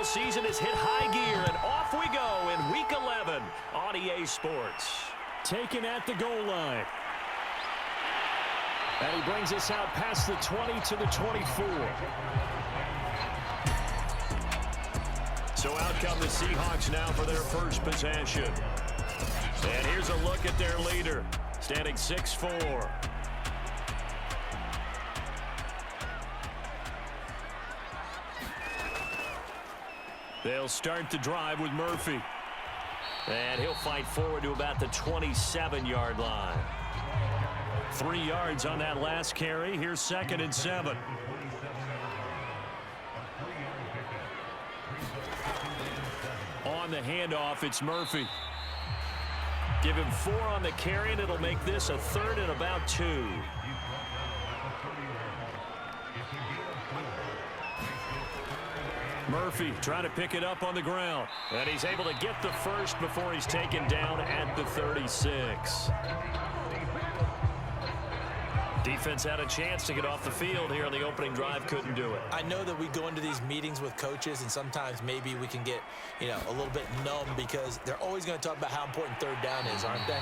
season has hit high gear, and off we go in Week 11 on EA Sports. Taken at the goal line. And he brings us out past the 20 to the 24. So out come the Seahawks now for their first possession. And here's a look at their leader, standing 6'4". They'll start the drive with Murphy. And he'll fight forward to about the 27-yard line. 3 yards on that last carry. Here's 2nd and 7. On the handoff, it's Murphy. Give him 4 on the carry, and it'll make this a 3rd and about 2. Murphy trying to pick it up on the ground. And he's able to get the first before he's taken down at the 36. Defense had a chance to get off the field here on the opening drive. Couldn't do it. I know that we go into these meetings with coaches, and sometimes maybe we can get, a little bit numb because they're always going to talk about how important 3rd down is, aren't they?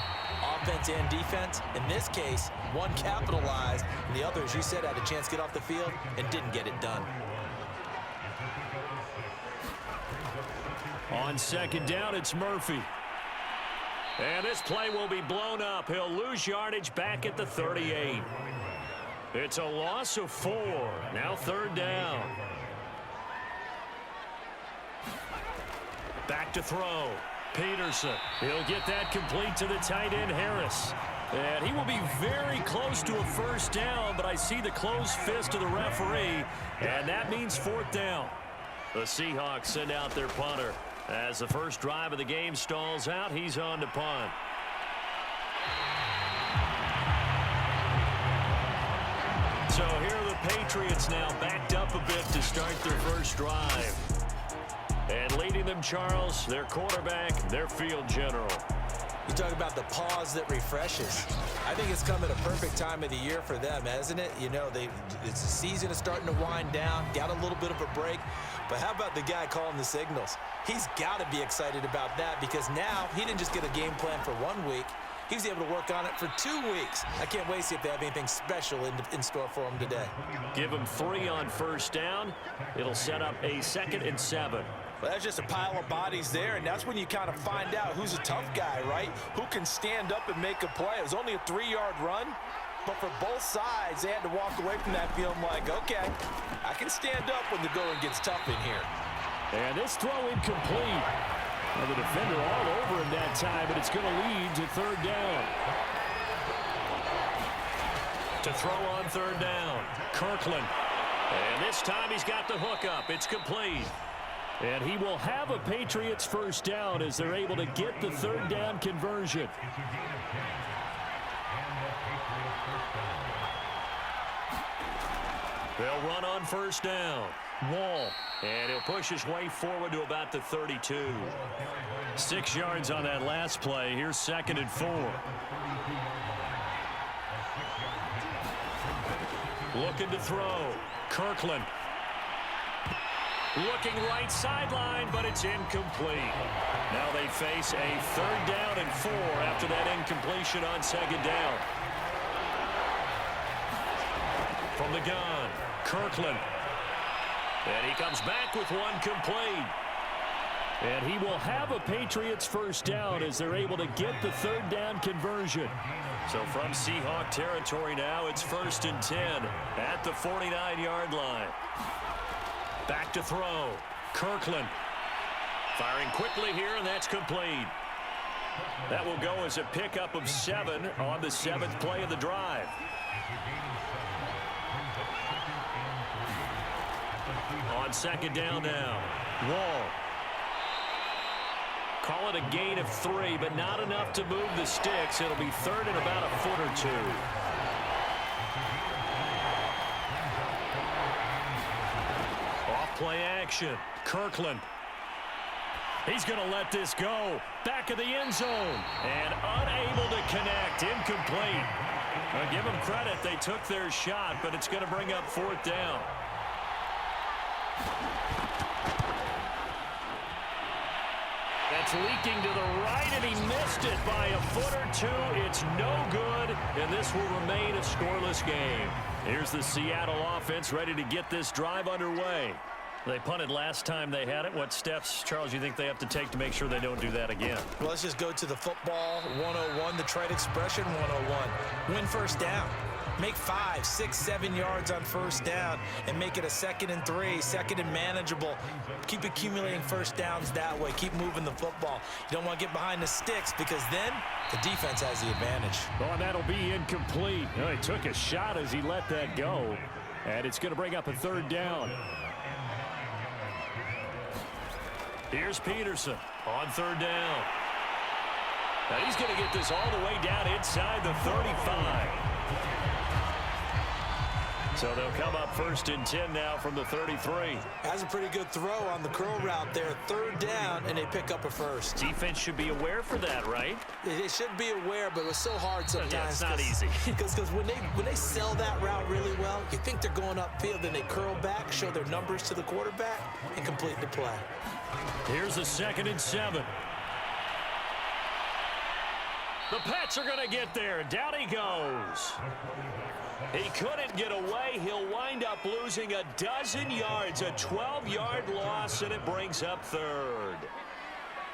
Offense and defense. In this case, one capitalized, and the other, as you said, had a chance to get off the field and didn't get it done. On 2nd down, it's Murphy. And this play will be blown up. He'll lose yardage back at the 38. It's a loss of 4. Now 3rd down. Back to throw. Peterson. He'll get that complete to the tight end, Harris. And he will be very close to a 1st down, but I see the closed fist of the referee, and that means 4th down. The Seahawks send out their punter. As the first drive of the game stalls out, he's on to punt. So here are the Patriots now backed up a bit to start their first drive. And leading them, Charles, their quarterback, their field general. You talk about the pause that refreshes. I think it's come at a perfect time of the year for them, hasn't it? It's the season is starting to wind down, got a little bit of a break. But how about the guy calling the signals? He's got to be excited about that because now he didn't just get a game plan for 1 week. He was able to work on it for 2 weeks. I can't wait to see if they have anything special in store for him today. Give him 3 on 1st down. It'll set up a 2nd and 7. Well, that's just a pile of bodies there, and that's when you kind of find out who's a tough guy, right? Who can stand up and make a play. It was only a 3-yard run, but for both sides, they had to walk away from that feeling like, okay, I can stand up when the going gets tough in here. And this throw incomplete. Well, the defender all over him that time, but it's going to lead to 3rd down. To throw on 3rd down, Kirkland. And this time he's got the hook up. It's complete. And he will have a Patriots 1st down as they're able to get the 3rd down conversion. They'll run on 1st down. Wall. And he'll push his way forward to about the 32. 6 yards on that last play. Here's 2nd and 4. Looking to throw. Kirkland. Looking right sideline, but it's incomplete. Now they face a 3rd down and 4 after that incompletion on 2nd down. From the gun, Kirkland. And he comes back with one complete. And he will have a Patriots 1st down as they're able to get the 3rd down conversion. So from Seahawk territory now, it's 1st and 10 at the 49-yard line. Back to throw. Kirkland. Firing quickly here, and that's complete. That will go as a pickup of 7 on the 7th play of the drive. On 2nd down now. Wall. Call it a gain of 3, but not enough to move the sticks. It'll be 3rd and about a foot or 2. Off-play action. Kirkland. He's going to let this go. Back of the end zone. And unable to connect. Incomplete. I'll give them credit. They took their shot, but it's going to bring up 4th down. That's leaking to the right, and he missed it by a foot or two. It's no good, and this will remain a scoreless game. Here's the Seattle offense ready to get this drive underway. They punted last time they had it. What steps, Charles, you think they have to take to make sure they don't do that again? Well, let's just go to the football 101, the trade expression 101. Win first down. Make 5, 6, 7 yards on first down and make it a 2nd and 3, 2nd and manageable. Keep accumulating first downs that way. Keep moving the football. You don't want to get behind the sticks because then the defense has the advantage. Oh, and that'll be incomplete. Oh, he took a shot as he let that go, and it's going to bring up a 3rd down. Here's Peterson on 3rd down. Now he's going to get this all the way down inside the 35. So they'll come up 1st and 10 now from the 33. That's a pretty good throw on the curl route there. 3rd down, and they pick up a first. Defense should be aware for that, right? They should be aware, but it's so hard sometimes. Yeah, it's not easy. Because when they sell that route really well, you think they're going upfield, then they curl back, show their numbers to the quarterback, and complete the play. Here's the 2nd and 7. The Pats are going to get there. Down he goes. He couldn't get away. He'll wind up losing a dozen yards, a 12-yard loss, and it brings up 3rd.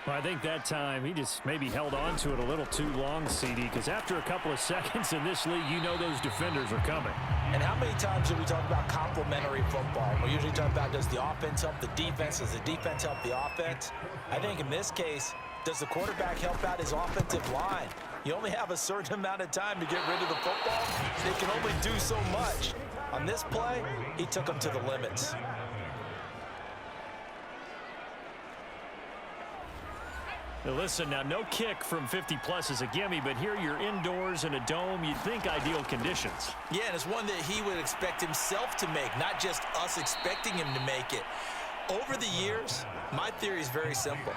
Well, I think that time he just maybe held on to it a little too long, CD, because after a couple of seconds in this league, you know those defenders are coming. And how many times do we talk about complementary football? We usually talk about, does the offense help the defense? Does the defense help the offense? I think in this case, does the quarterback help out his offensive line? You only have a certain amount of time to get rid of the football. They can only do so much. On this play, he took them to the limits. Now listen, now no kick from 50-plus is a gimme, but here you're indoors in a dome. You'd think ideal conditions. Yeah, and it's one that he would expect himself to make, not just us expecting him to make it. Over the years, my theory is very simple.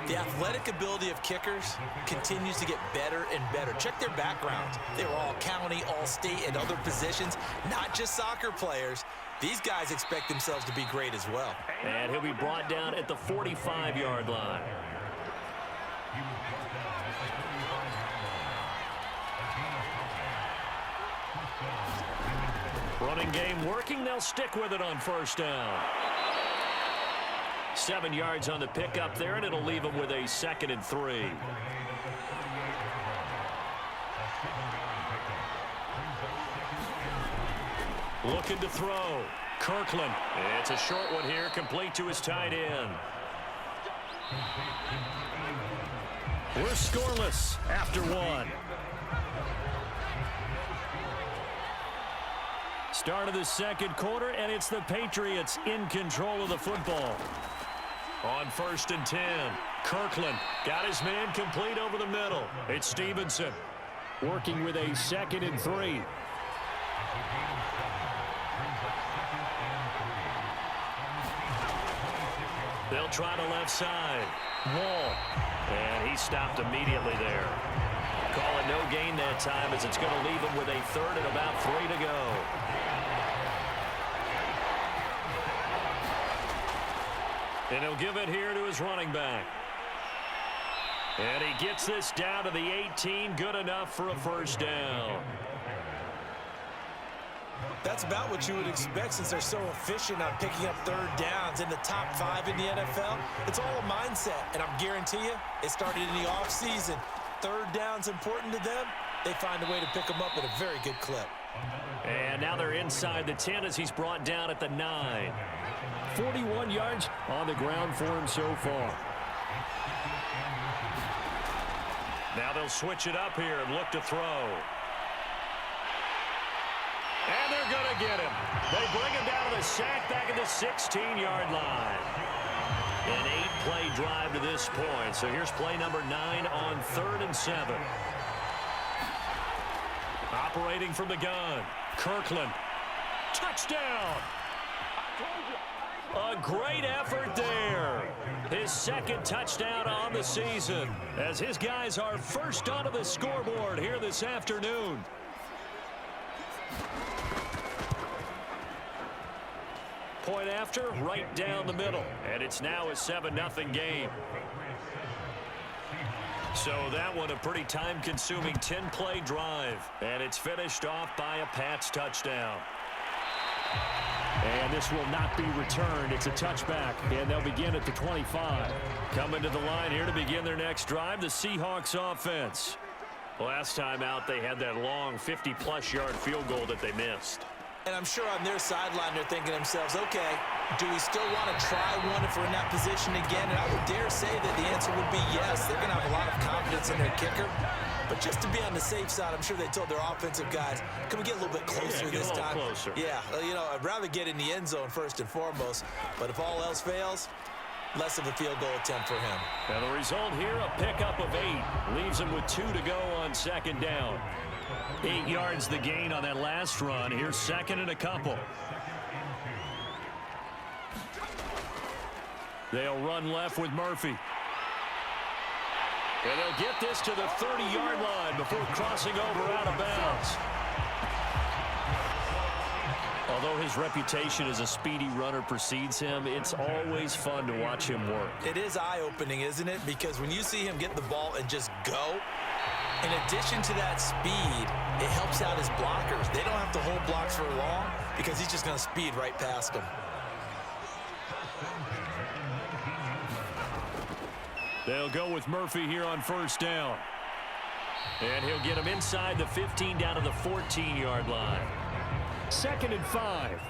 The athletic ability of kickers continues to get better and better. Check their backgrounds. They were all county, all state, and other positions, not just soccer players. These guys expect themselves to be great as well. And he'll be brought down at the 45-yard line. Running game working. They'll stick with it on 1st down. 7 yards on the pickup there, and it'll leave them with a 2nd and 3. Looking to throw. Kirkland. It's a short one here, complete to his tight end. We're scoreless after 1. Start of the 2nd quarter, and it's the Patriots in control of the football. On 1st and 10, Kirkland got his man complete over the middle. It's Stevenson working with a 2nd and 3. They'll try the left side. Wall. And he stopped immediately there. Call it no gain that time as it's going to leave him with a 3rd and about 3 to go. And he'll give it here to his running back. And he gets this down to the 18. Good enough for a 1st down. That's about what you would expect since they're so efficient on picking up 3rd downs in the top 5 in the NFL. It's all a mindset, and I guarantee you it started in the offseason. 3rd down's important to them. They find a way to pick them up at a very good clip. And now they're inside the 10 as he's brought down at the 9. 41 yards on the ground for him so far. Now they'll switch it up here and look to throw. And they're going to get him. They bring him down to the sack back at the 16-yard line. An 8-play drive to this point. So here's play number 9 on 3rd and 7. Operating from the gun. Kirkland. Touchdown. A great effort there. His 2nd touchdown on the season as his guys are first onto the scoreboard here this afternoon. Point after, right down the middle. And it's now a 7-0 game. So that one a pretty time-consuming 10-play drive. And it's finished off by a Pats touchdown. And this will not be returned. It's a touchback, and they'll begin at the 25. Coming to the line here to begin their next drive, the Seahawks offense. Last time out, they had that long 50-plus yard field goal that they missed. And I'm sure on their sideline they're thinking to themselves, okay, do we still want to try one if we're in that position again? And I would dare say that the answer would be yes. They're going to have a lot of confidence in their kicker. But just to be on the safe side, I'm sure they told their offensive guys, can we get a little bit closer this time? Closer. Yeah, you know, I'd rather get in the end zone first and foremost. But if all else fails, less of a field goal attempt for him. And the result here, a pickup of 8. Leaves him with 2 to go on second down. 8 yards the gain on that last run. Here's second and a couple. They'll run left with Murphy. And they'll get this to the 30-yard line before crossing over out of bounds. Although his reputation as a speedy runner precedes him, it's always fun to watch him work. It is eye-opening, isn't it? Because when you see him get the ball and just go, in addition to that speed, it helps out his blockers. They don't have to hold blocks for long because he's just going to speed right past them. They'll go with Murphy here on first down. And he'll get him inside the 15 down to the 14-yard line. 2nd and 5.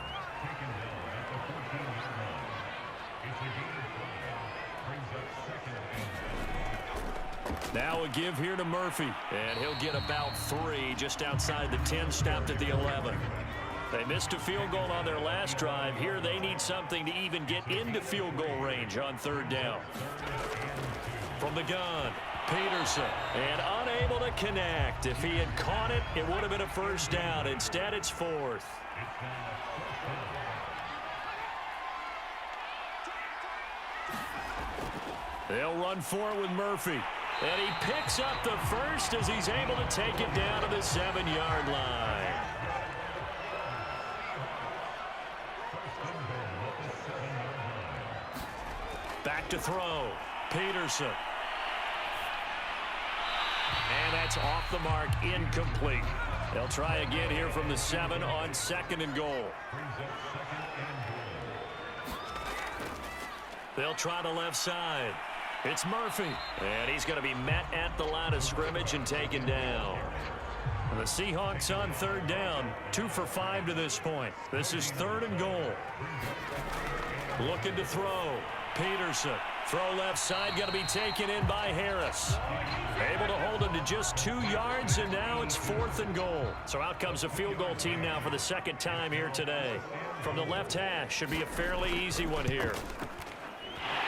Now a give here to Murphy. And he'll get about 3 just outside the 10, stopped at the 11. They missed a field goal on their last drive. Here they need something to even get into field goal range on third down. From the gun, Peterson, and unable to connect. If he had caught it, it would have been a first down. Instead, it's 4th. They'll run for it with Murphy. And he picks up the first as he's able to take it down to the 7-yard line. Back to throw. Peterson. And that's off the mark, incomplete. They'll try again here from the 7 on 2nd and goal. They'll try the left side. It's Murphy. And he's going to be met at the line of scrimmage and taken down. And the Seahawks on third down, 2 for 5 to this point. This is 3rd and goal. Looking to throw. Peterson. Throw left side, going to be taken in by Harris. Able to hold him to just 2 yards, and now it's 4th and goal. So out comes a field goal team now for the 2nd time here today. From the left hash, should be a fairly easy one here.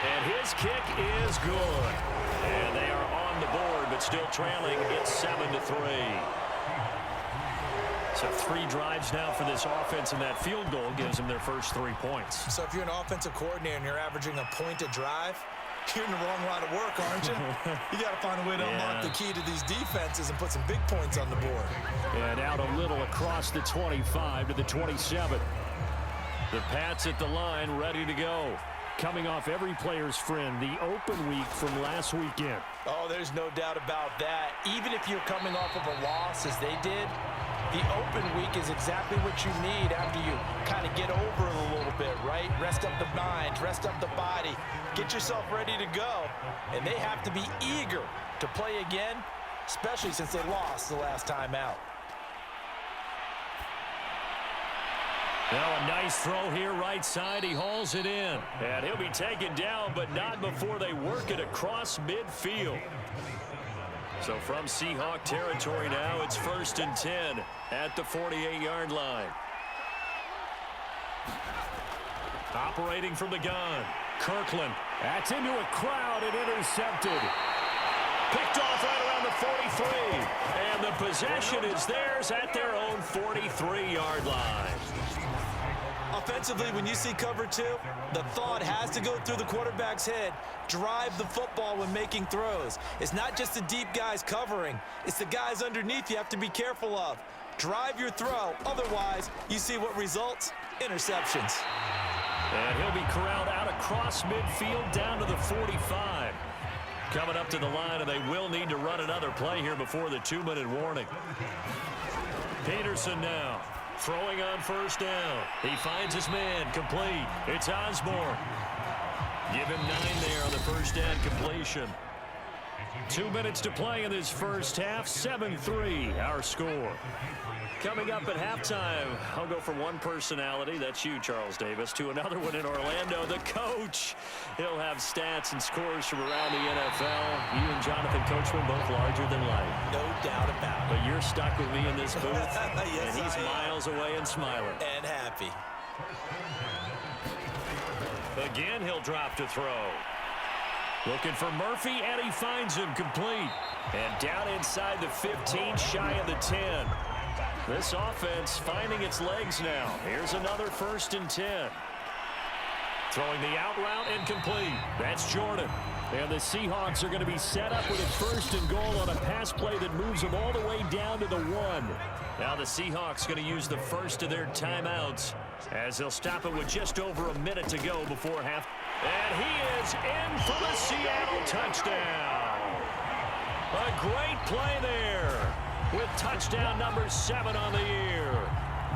And his kick is good. And they are on the board, but still trailing. It's 7-3. So 3 drives now for this offense, and that field goal gives them their first 3 points. So if you're an offensive coordinator and you're averaging a point a drive, you're in the wrong line of work, aren't you? You got to find a way to unlock the key to these defenses and put some big points on the board. And out a little across the 25 to the 27. The Pats at the line, ready to go. Coming off every player's friend, the open week from last weekend. Oh, there's no doubt about that. Even if you're coming off of a loss as they did, the open week is exactly what you need after you kind of get over it a little bit, right? Rest up the mind, rest up the body, get yourself ready to go. And they have to be eager to play again, especially since they lost the last time out. Now a nice throw here right side. He hauls it in. And he'll be taken down, but not before they work it across midfield. So from Seahawk territory now, it's 1st and 10 at the 48-yard line. Operating from the gun, Kirkland. That's into a crowd and intercepted. Picked off right around the 43. And the possession is theirs at their own 43-yard line. Offensively, when you see cover 2, the thought has to go through the quarterback's head. Drive the football when making throws. It's not just the deep guys covering. It's the guys underneath you have to be careful of. Drive your throw. Otherwise, you see what results? Interceptions. And he'll be corralled out across midfield down to the 45. Coming up to the line, and they will need to run another play here before the 2-minute warning. Peterson now throwing on first down. He finds his man, complete. It's Osborne. Give him 9 there on the first down completion. 2 minutes to play in this first half. 7-3 our score. Coming up at halftime, I'll go from one personality, that's you, Charles Davis, to another one in Orlando, the coach. He'll have stats and scores from around the NFL. You and Jonathan Coachman both larger than life. No doubt about it. But you're stuck with me in this booth, Yes, and he's miles away and smiling. And happy. Again, he'll drop to throw. Looking for Murphy, and he finds him complete. And down inside the 15, shy of the 10. This offense finding its legs now. Here's another 1st and 10. Throwing the out route and complete. That's Jordan. And the Seahawks are going to be set up with a 1st and goal on a pass play that moves them all the way down to the 1. Now the Seahawks going to use the first of their timeouts as they'll stop it with just over a minute to go before half. And he is in for the Seattle touchdown. A great play there with touchdown number 7 on the year.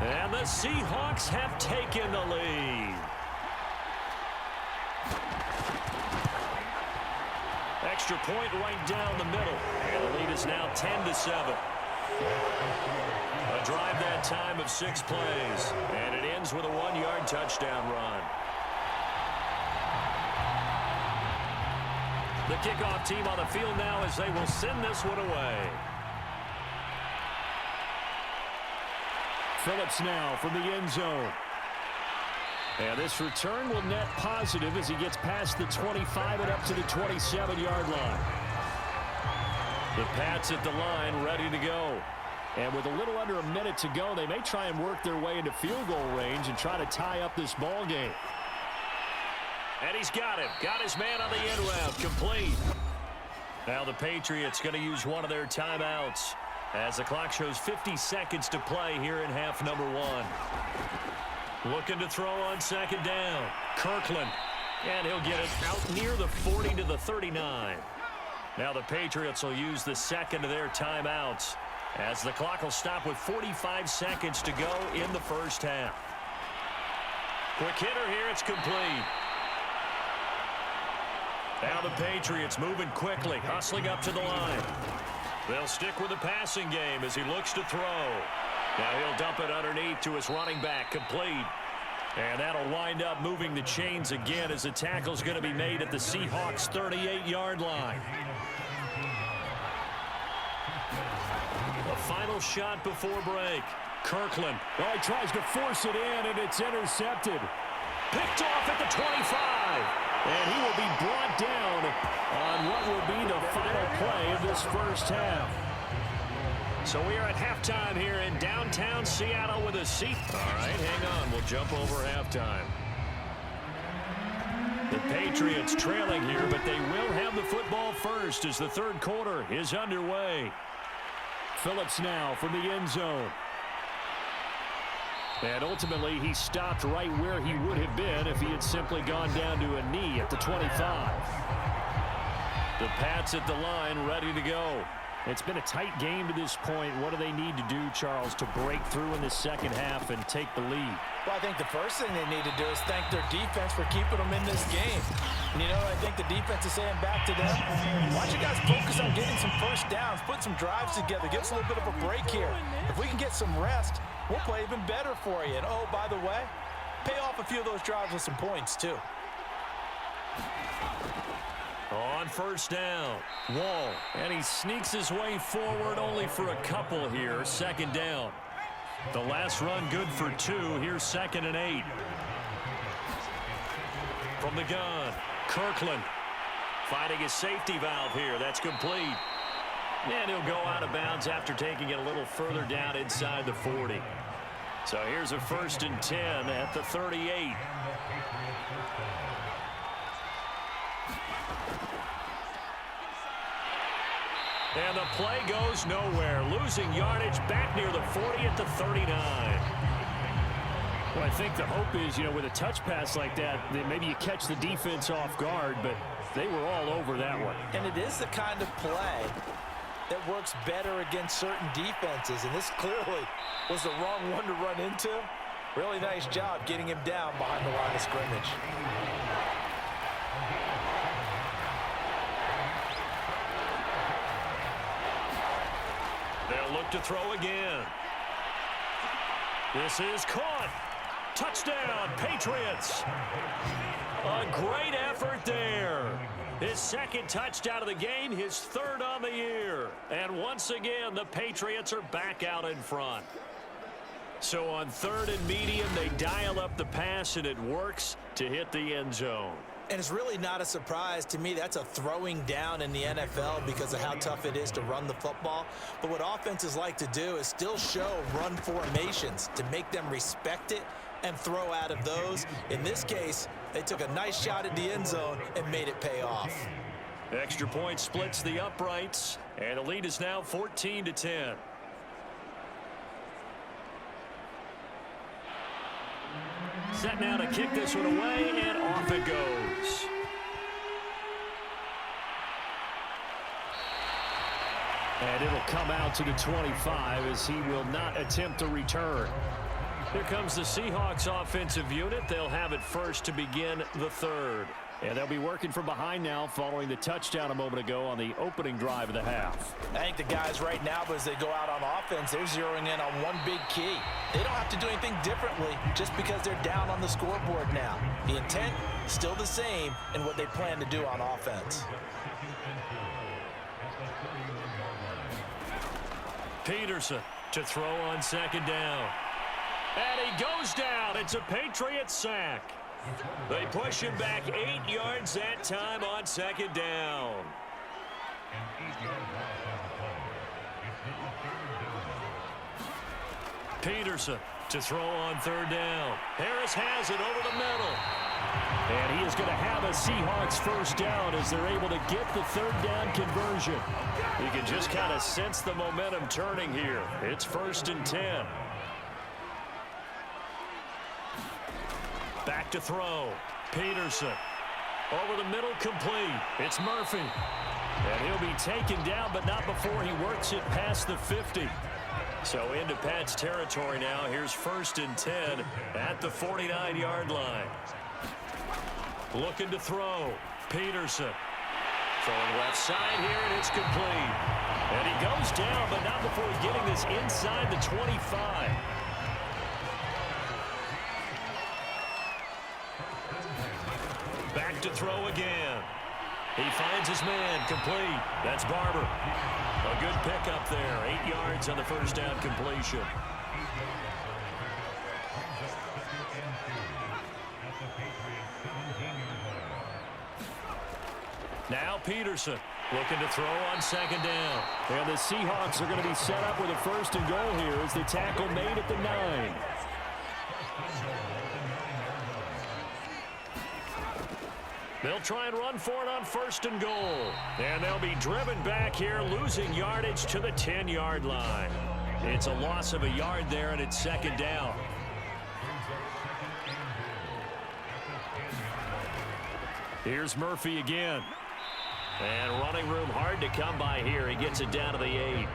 And the Seahawks have taken the lead. Extra point right down the middle. And the lead is now 10-7. A drive that time of 6 plays. And it ends with a 1-yard touchdown run. The kickoff team on the field now as they will send this one away. Phillips now from the end zone. And this return will net positive as he gets past the 25 and up to the 27-yard line. The Pats at the line ready to go. And with a little under a minute to go, they may try and work their way into field goal range and try to tie up this ball game. And he's got him. Got his man on the end route. Complete. Now the Patriots going to use one of their timeouts as the clock shows 50 seconds to play here in half number 1. Looking to throw on 2nd down. Kirkland. And he'll get it out near the 40 to the 39. Now the Patriots will use the second of their timeouts as the clock will stop with 45 seconds to go in the first half. Quick hitter here. It's complete. Now the Patriots moving quickly, hustling up to the line. They'll stick with the passing game as he looks to throw. Now he'll dump it underneath to his running back, complete. And that'll wind up moving the chains again as the tackle's going to be made at the Seahawks' 38-yard line. The final shot before break. Kirkland. Oh, he tries to force it in, and it's intercepted. Picked off at the 25. And he will be brought down on what will be the final play of this first half. So we are at halftime here in downtown Seattle with a seat. All right, hang on. We'll jump over halftime. The Patriots trailing here, but they will have the football first as the 3rd quarter is underway. Phillips now from the end zone. And ultimately, he stopped right where he would have been if he had simply gone down to a knee at the 25. The Pats at the line ready to go. It's been a tight game to this point. What do they need to do, Charles, to break through in the second half and take the lead? Well, I think the first thing they need to do is thank their defense for keeping them in this game. And, I think the defense is saying back to them, why don't you guys focus on getting some first downs, put some drives together, give us a little bit of a break here. If we can get some rest, we'll play even better for you. And, oh, by the way, pay off a few of those drives with some points, too. On first down, Wall, and he sneaks his way forward only for a couple here. 2nd down. The last run good for 2. Here's 2nd and 8. From the gun, Kirkland finding his safety valve here. That's complete. And he'll go out of bounds after taking it a little further down inside the 40. So here's a 1st and 10 at the 38. And the play goes nowhere. Losing yardage back near the 40 at the 39. Well, I think the hope is, with a touch pass like that maybe you catch the defense off guard, but they were all over that one. And it is the kind of play that works better against certain defenses, and this clearly was the wrong one to run into. Really nice job getting him down behind the line of scrimmage. They'll look to throw again. This is caught. Touchdown, Patriots. A great effort there. His second touchdown of the game, his third on the year. And once again, the Patriots are back out in front. So on 3rd and medium, they dial up the pass, and it works to hit the end zone. And it's really not a surprise to me. That's a throwing down in the NFL because of how tough it is to run the football. But what offenses like to do is still show run formations to make them respect it and throw out of those. In this case, they took a nice shot at the end zone and made it pay off. Extra point splits the uprights, and the lead is now 14-10. Set now to kick this one away, and off it goes. And it'll come out to the 25 as he will not attempt a return. Here comes the Seahawks offensive unit. They'll have it first to begin the third. And they'll be working from behind now following the touchdown a moment ago on the opening drive of the half. I think the guys right now, as they go out on offense, they're zeroing in on one big key. They don't have to do anything differently just because they're down on the scoreboard now. The intent still the same in what they plan to do on offense. Peterson to throw on second down. And he goes down. It's a Patriots sack. They push him back 8 yards that time on second down. Peterson to throw on third down. Harris has it over the middle. And he is going to have a Seahawks first down as they're able to get the third down conversion. You can just kind of sense the momentum turning here. It's 1st and 10. Back to throw. Peterson. Over the middle, complete. It's Murphy. And he'll be taken down, but not before he works it past the 50. So into Pat's territory now. Here's 1st and 10 at the 49-yard line. Looking to throw. Peterson. Throwing left side here, and it's complete. And he goes down, but not before getting this inside the 25. Back to throw again. He finds his man, complete. That's Barber. A good pickup there. 8 yards on the first down completion. Now Peterson looking to throw on second down. And the Seahawks are going to be set up with a 1st and goal here as the tackle made at the 9. They'll try and run for it on 1st and goal. And they'll be driven back here, losing yardage to the 10-yard line. It's a loss of a yard there, and it's second down. Here's Murphy again. And running room hard to come by here. He gets it down to the 8.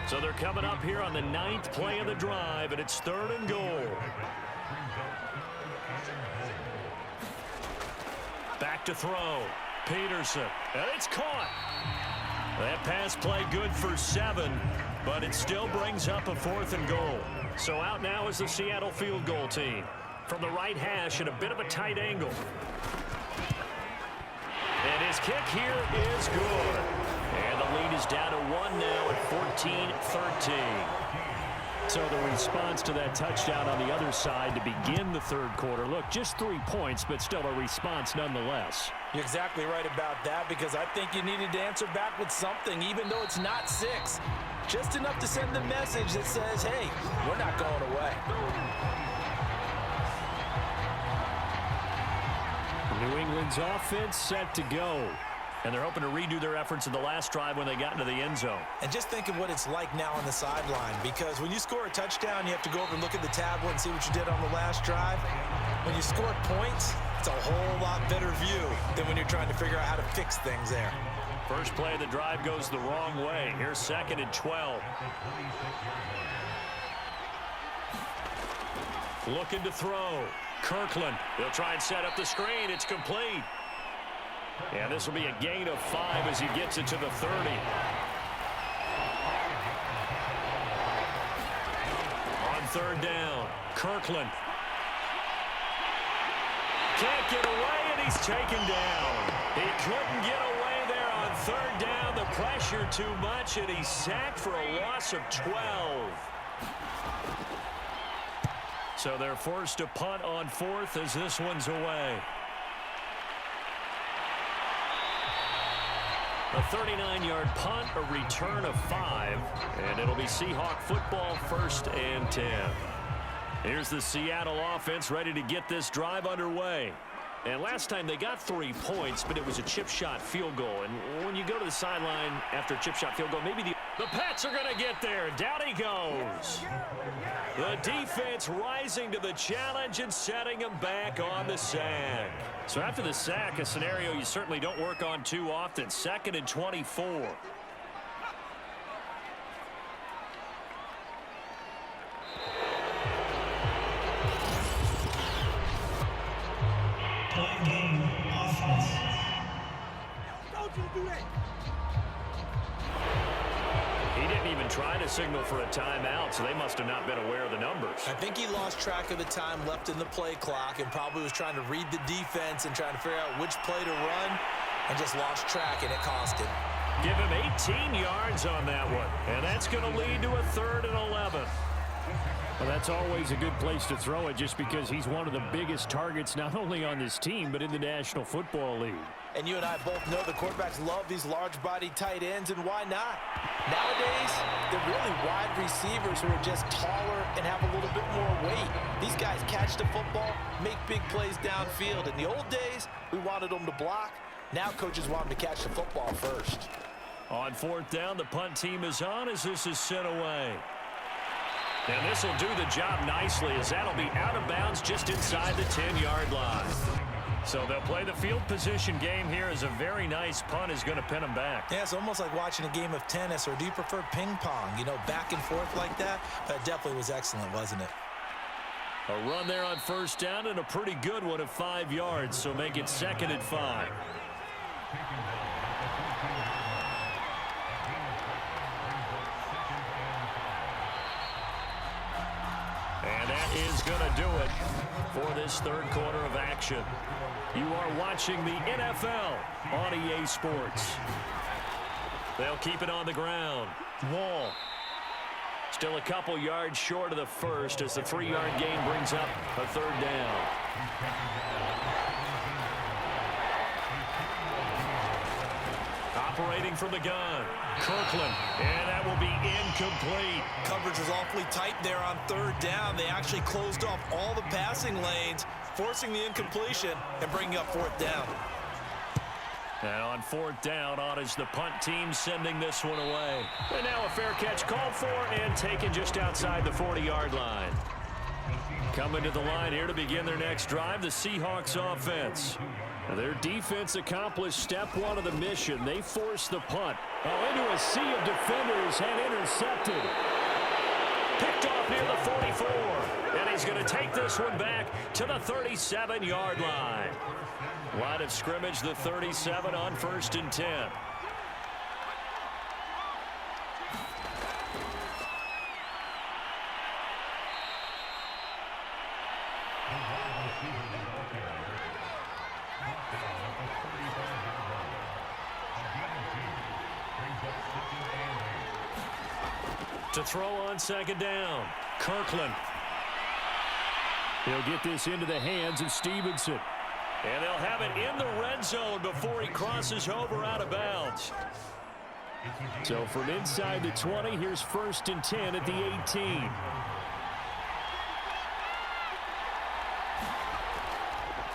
So they're coming up here on the 9th play of the drive, and it's 3rd and goal. Back to throw. Peterson. And it's caught. That pass play good for 7, but it still brings up a 4th and goal. So out now is the Seattle field goal team. From the right hash at a bit of a tight angle. And his kick here is good. And the lead is down to 1 now at 14-13. So the response to that touchdown on the other side to begin the 3rd quarter. Look, just 3 points, but still a response nonetheless. You're exactly right about that, because I think you needed to answer back with something, even though it's not 6. Just enough to send the message that says, hey, we're not going away. New England's offense set to go. And they're hoping to redo their efforts in the last drive when they got into the end zone. And just think of what it's like now on the sideline, because when you score a touchdown, you have to go over and look at the tablet and see what you did on the last drive. When you score points, it's a whole lot better view than when you're trying to figure out how to fix things there. First play of the drive goes the wrong way. Here's 2nd and 12. Looking to throw. Kirkland. He'll try and set up the screen. It's complete. And this will be a gain of 5 as he gets it to the 30. On 3rd down, Kirkland. Can't get away, and he's taken down. He couldn't get away there on 3rd down. The pressure too much, and he's sacked for a loss of 12. So they're forced to punt on 4th as this one's away. A 39-yard punt, a return of 5, and it'll be Seahawk football 1st and 10. Here's the Seattle offense ready to get this drive underway. And last time they got 3 points, but it was a chip shot field goal. And when you go to the sideline after a chip shot field goal, maybe the Pats are going to get there. Down he goes. The defense rising to the challenge and setting him back on the sack. So after the sack, a scenario you certainly don't work on too often. 2nd and 24. He didn't even try to signal for a timeout, so they must have not been aware of the numbers. I think he lost track of the time left in the play clock and probably was trying to read the defense and trying to figure out which play to run and just lost track, and it cost him. Give him 18 yards on that one, and that's going to lead to a 3rd and 11. Well, that's always a good place to throw it just because he's one of the biggest targets not only on this team but in the National Football League. And you and I both know the quarterbacks love these large-bodied tight ends, and why not? Nowadays, they're really wide receivers who are just taller and have a little bit more weight. These guys catch the football, make big plays downfield. In the old days, we wanted them to block. Now coaches want them to catch the football first. On 4th down, the punt team is on as this is sent away. And this will do the job nicely as that'll be out of bounds just inside the 10-yard line. So they'll play the field position game here as a very nice punt is going to pin them back. Yeah, it's almost like watching a game of tennis, or do you prefer ping pong? You know, back and forth like that? That definitely was excellent, wasn't it? A run there on 1st down and a pretty good one of 5 yards, so make it 2nd and 5. And that is going to do it for this 3rd quarter of action. You are watching the NFL on EA Sports. They'll keep it on the ground. Wall. Still a couple yards short of the first as the 3-yard gain brings up a 3rd down. Operating from the gun, Kirkland, and that will be incomplete. Coverage was awfully tight there on 3rd down. They actually closed off all the passing lanes, forcing the incompletion and bringing up 4th down. And on 4th down, on is the punt team sending this one away. And now a fair catch called for and taken just outside the 40-yard line. Coming to the line here to begin their next drive, the Seahawks offense. Their defense accomplished step 1 of the mission. They forced the punt. Into a sea of defenders and intercepted. Picked off near the 44. And he's going to take this one back to the 37-yard line. Line of scrimmage, the 37 on 1st and 10. To throw on 2nd down, Kirkland. He'll get this into the hands of Stevenson. And they'll have it in the red zone before he crosses over out of bounds. So from inside the 20, here's 1st and 10 at the 18.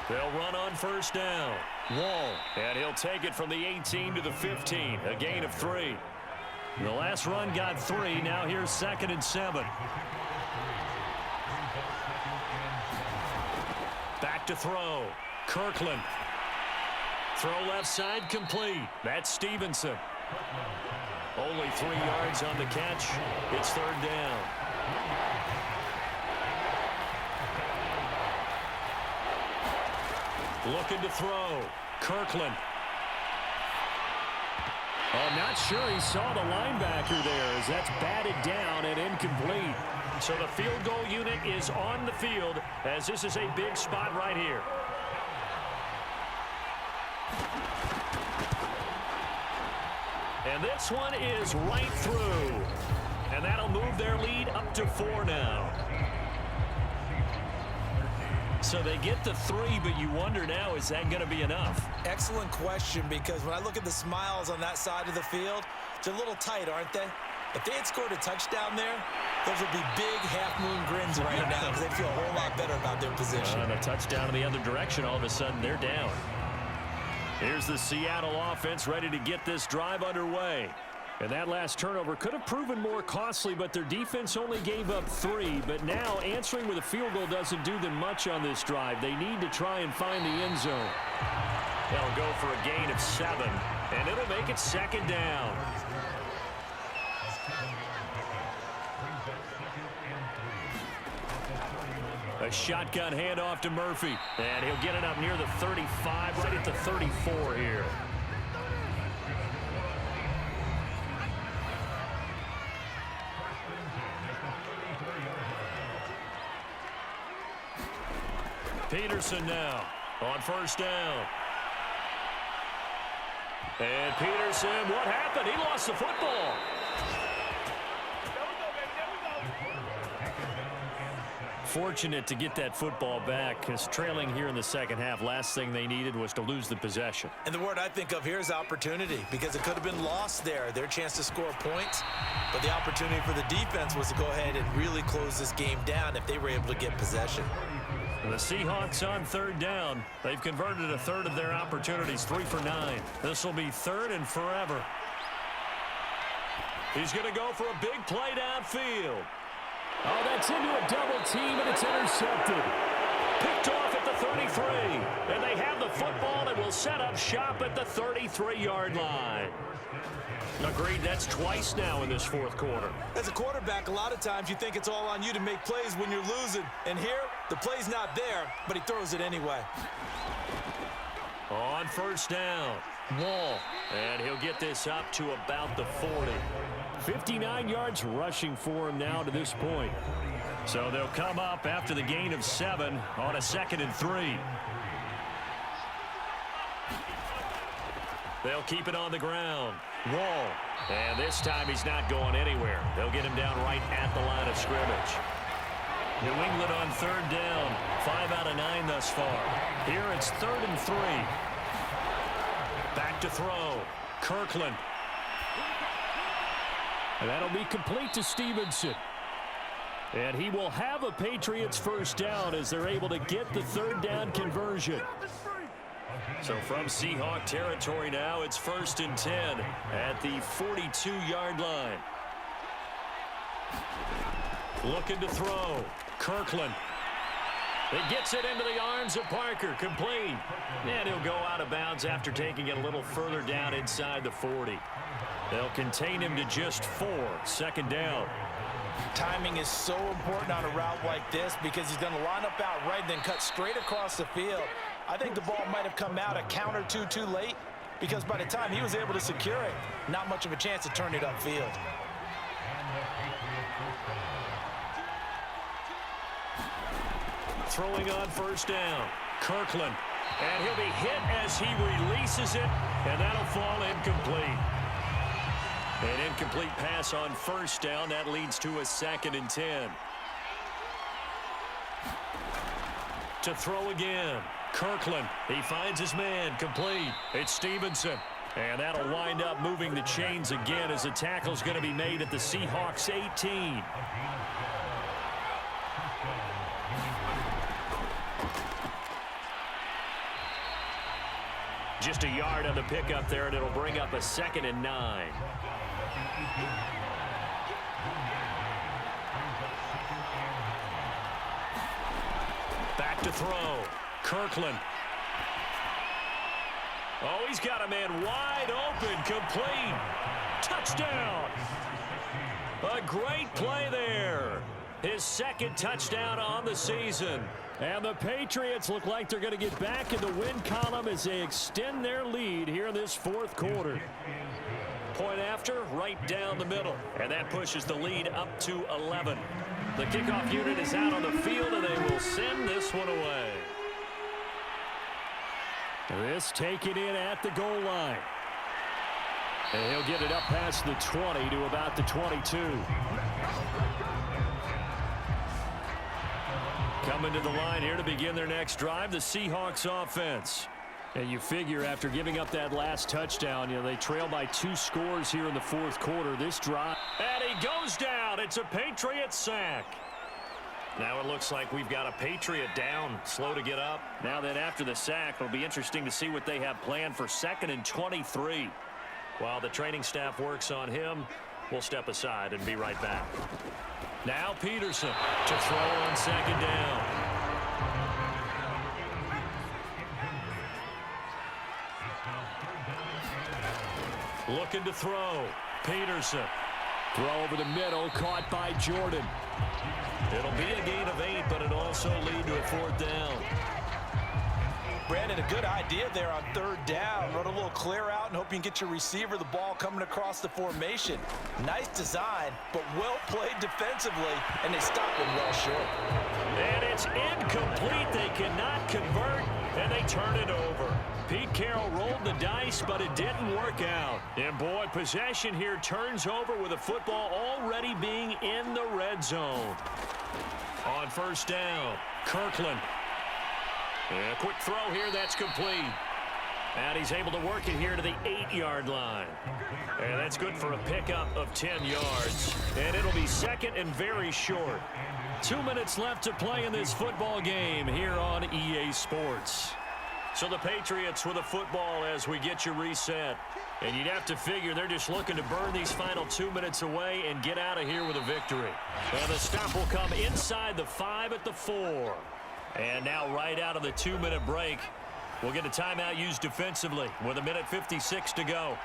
They'll run on first down. Wall. And he'll take it from the 18 to the 15. A gain of 3. The last run got 3. Now here's 2nd and 7. Back to throw. Kirkland. Throw left side complete. That's Stevenson. Only 3 yards on the catch. It's 3rd down. Looking to throw. Kirkland. Oh, not sure he saw the linebacker there as that's batted down and incomplete. So the field goal unit is on the field as this is a big spot right here. And this one is right through. And that'll move their lead up to 4 now. So they get to 3, but you wonder now, is that going to be enough? Excellent question, because when I look at the smiles on that side of the field, they're a little tight, aren't they? If they had scored a touchdown there, those would be big half-moon grins right now because they'd feel a whole lot better about their position. And a touchdown in the other direction, all of a sudden they're down. Here's the Seattle offense ready to get this drive underway. And that last turnover could have proven more costly, but their defense only gave up 3. But now answering with a field goal doesn't do them much on this drive. They need to try and find the end zone. They'll go for a gain of 7, and it'll make it 2nd down. A shotgun handoff to Murphy, and he'll get it up near the 35, right at the 34 here. Peterson now on first down. And Peterson, what happened? He lost the football. Fortunate to get that football back, because trailing here in the second half, last thing they needed was to lose the possession. And the word I think of here is opportunity, because it could have been lost there, their chance to score points. But the opportunity for the defense was to go ahead and really close this game down if they were able to get possession. The Seahawks on 3rd down. They've converted a 1/3 of their opportunities, 3 for 9. This will be 3rd and forever. He's going to go for a big play downfield. Oh, that's into a double team, and it's intercepted. Picked off at the 33. And they have the football and will set up shop at the 33-yard line. Agreed, that's twice now in this 4th quarter. As a quarterback, a lot of times you think it's all on you to make plays when you're losing. And here, the play's not there, but he throws it anyway. On first down, Wall. And he'll get this up to about the 40. 59 yards rushing for him now to this point. So they'll come up after the gain of 7 on a 2nd and 3. They'll keep it on the ground. Wall. And this time he's not going anywhere. They'll get him down right at the line of scrimmage. New England on 3rd down. 5 out of 9 thus far. Here it's 3rd and 3. Back to throw. Kirkland. And that'll be complete to Stevenson. And he will have a Patriots first down as they're able to get the 3rd down conversion. So from Seahawk territory now, it's 1st and 10 at the 42-yard line. Looking to throw. Kirkland. It gets it into the arms of Parker. Complete. And he'll go out of bounds after taking it a little further down inside the 40. They'll contain him to just 4. 2nd down. Timing is so important on a route like this because he's going to line up out right and then cut straight across the field. I think the ball might have come out a count or two too late because by the time he was able to secure it, not much of a chance to turn it upfield. Throwing on first down. Kirkland. And he'll be hit as he releases it, and that'll fall incomplete. An incomplete pass on first down. That leads to a 2nd and 10. To throw again. Kirkland. He finds his man. Complete. It's Stevenson. And that'll wind up moving the chains again as the tackle's going to be made at the Seahawks 18. Just a yard on the pickup there, and it'll bring up a 2nd and 9. Back to throw. Kirkland. Oh, he's got a man wide open, complete. Touchdown. A great play there. His 2nd touchdown on the season. And the Patriots look like they're going to get back in the win column as they extend their lead here in this 4th quarter. Point after, right down the middle. And that pushes the lead up to 11. The kickoff unit is out on the field, and they will send this one away. This taken in at the goal line. And he'll get it up past the 20 to about the 22. Coming to the line here to begin their next drive, the Seahawks offense. And you figure after giving up that last touchdown, they trail by 2 scores here in the 4th quarter. This drive. And he goes down. It's a Patriot sack. Now it looks like we've got a Patriot down, slow to get up. Now that after the sack, it'll be interesting to see what they have planned for 2nd and 23. While the training staff works on him, we'll step aside and be right back. Now Peterson to throw on 2nd down. Looking to throw. Peterson. Throw over the middle, caught by Jordan. It'll be a gain of 8, but it'll also lead to a 4th down. Brandon, a good idea there on 3rd down. Run a little clear out and hope you can get your receiver the ball coming across the formation. Nice design, but well played defensively, and they stopped him well short. And it's incomplete. They cannot convert, and they turn it over. Pete Carroll rolled the dice, but it didn't work out. And, boy, possession here turns over with the football already being in the red zone. On 1st down, Kirkland. And a quick throw here, that's complete. And he's able to work it here to the 8-yard line. And that's good for a pickup of 10 yards. And it'll be 2nd and very short. 2 minutes left to play in this football game here on EA Sports. So the Patriots with a football as we get you reset. And you'd have to figure they're just looking to burn these final 2 minutes away and get out of here with a victory. And the stop will come inside the 5 at the 4. And now right out of the 2-minute break, we'll get a timeout used defensively with 1:56 to go.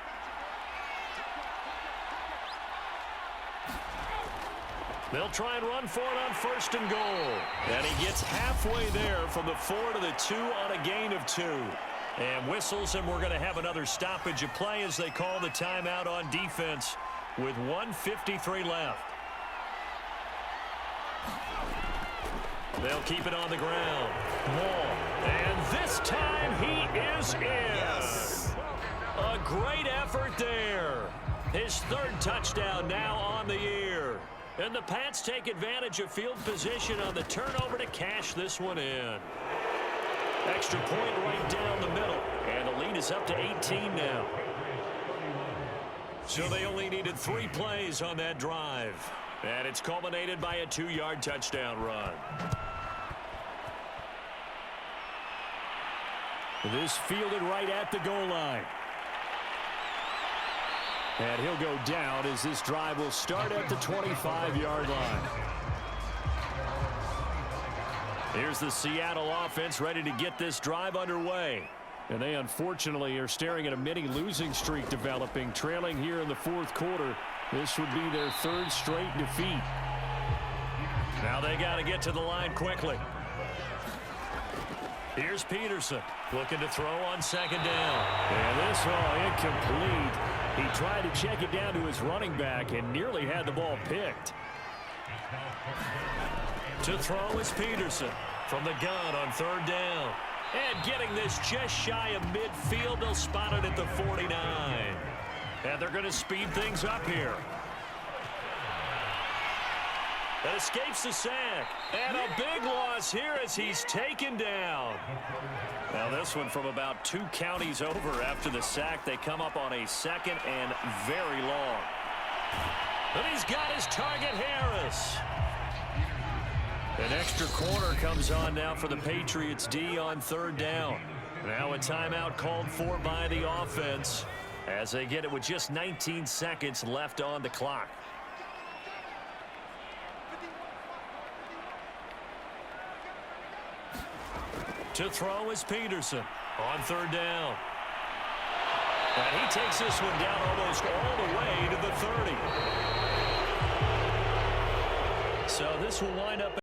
They'll try and run for it on 1st and goal. And he gets halfway there from the 4 to the 2 on a gain of 2. And whistles, and we're going to have another stoppage of play as they call the timeout on defense with 1:53 left. They'll keep it on the ground. Ball. And this time he is in. Yes. A great effort there. His 3rd touchdown now on the year. And the Pats take advantage of field position on the turnover to cash this one in. Extra point right down the middle. And the lead is up to 18 now. So they only needed 3 plays on that drive. And it's culminated by a 2-yard touchdown run. This fielded right at the goal line. And he'll go down as this drive will start at the 25-yard line. Here's the Seattle offense ready to get this drive underway. And they unfortunately are staring at a mini losing streak developing, trailing here in the 4th quarter. This would be their 3rd straight defeat. Now they got to get to the line quickly. Here's Peterson looking to throw on 2nd down. And this one incomplete. He tried to check it down to his running back and nearly had the ball picked. To throw is Peterson from the gun on 3rd down. And getting this just shy of midfield, they'll spot it at the 49. And they're going to speed things up here. That escapes the sack. And a big loss here as he's taken down. Now this one from about 2 counties over after the sack. They come up on a 2nd and very long. And he's got his target, Harris. An extra corner comes on now for the Patriots D on 3rd down. Now a timeout called for by the offense as they get it with just 19 seconds left on the clock. To throw is Peterson on third down. And he takes this one down almost all the way to the 30. So this will wind up